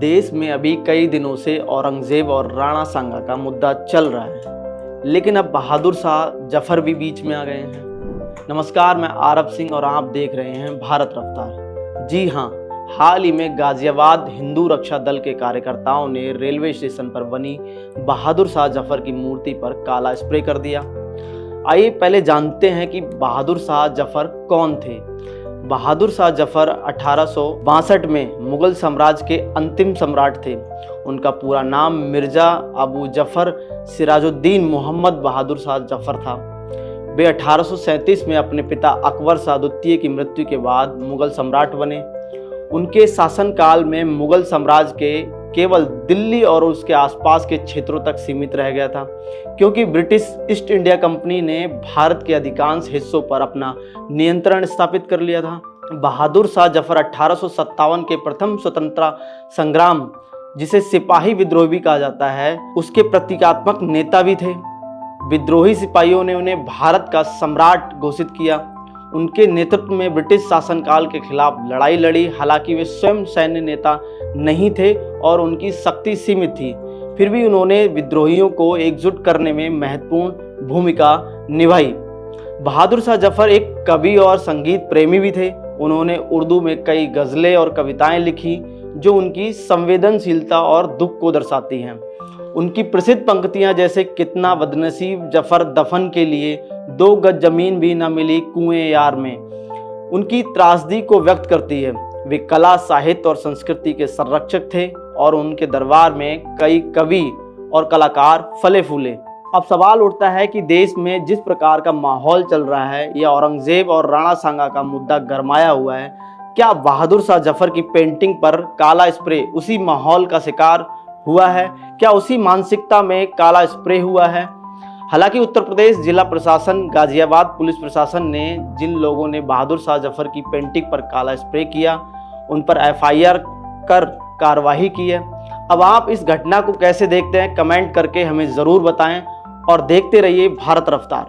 देश में अभी कई दिनों से औरंगजेब और राणा सांगा का मुद्दा चल रहा है, लेकिन अब बहादुर शाह जफर भी बीच में आ गए हैं। नमस्कार, मैं आरब सिंह और आप देख रहे हैं भारत रफ्तार। जी हाँ, हाल ही में गाजियाबाद हिंदू रक्षा दल के कार्यकर्ताओं ने रेलवे स्टेशन पर बनी बहादुर शाह जफर की मूर्ति पर काला स्प्रे कर दिया। आइए पहले जानते हैं कि बहादुर शाह जफर कौन थे। बहादुर शाह जफर 1862 में मुगल साम्राज्य के अंतिम सम्राट थे। उनका पूरा नाम मिर्जा अबू जफर सिराजुद्दीन मोहम्मद बहादुर शाह जफर था। वे 1837 में अपने पिता अकबर शाह द्वितीय की मृत्यु के बाद मुगल सम्राट बने। उनके शासनकाल में मुगल साम्राज्य के केवल दिल्ली और उसके आसपास के क्षेत्रों तक सीमित रह गया था, क्योंकि ब्रिटिश ईस्ट इंडिया कंपनी ने भारत के अधिकांश हिस्सों पर अपना नियंत्रण स्थापित कर लिया था। बहादुर शाह जफर 1857 के प्रथम स्वतंत्रता संग्राम, जिसे सिपाही विद्रोह भी कहा जाता है, उसके प्रतीकात्मक नेता भी थे। विद्रोही सिपाहियों ने उन्हें भारत का सम्राट घोषित किया। उनके नेतृत्व में ब्रिटिश शासनकाल के खिलाफ लड़ाई लड़ी। हालांकि वे स्वयं सैन्य नेता नहीं थे और उनकी शक्ति सीमित थी, फिर भी उन्होंने विद्रोहियों को एकजुट करने में महत्वपूर्ण भूमिका निभाई। बहादुर शाह जफर एक कवि और संगीत प्रेमी भी थे। उन्होंने उर्दू में कई गज़लें और कविताएं लिखी जो उनकी संवेदनशीलता और दुख को दर्शाती हैं। उनकी प्रसिद्ध पंक्तियां जैसे कितना बदनसीब जफर दफन के लिए 2 गज जमीन भी न मिली कुएं यार में, उनकी त्रासदी को व्यक्त करती है। वे कला, साहित्य और संस्कृति के संरक्षक थे और उनके दरबार में कई कवि और कलाकार फले फूले। अब सवाल उठता है कि देश में जिस प्रकार का माहौल चल रहा है, यह औरंगजेब और राणा सांगा का मुद्दा गरमाया हुआ है, क्या बहादुर शाह जफर की पेंटिंग पर काला स्प्रे उसी माहौल का शिकार हुआ है? क्या उसी मानसिकता में काला स्प्रे हुआ है? हालांकि उत्तर प्रदेश जिला प्रशासन, गाजियाबाद पुलिस प्रशासन ने जिन लोगों ने बहादुर शाह जफर की पेंटिंग पर काला स्प्रे किया, उन पर FIR कर कार्रवाई की है। अब आप इस घटना को कैसे देखते हैं, कमेंट करके हमें ज़रूर बताएं और देखते रहिए भारत रफ्तार।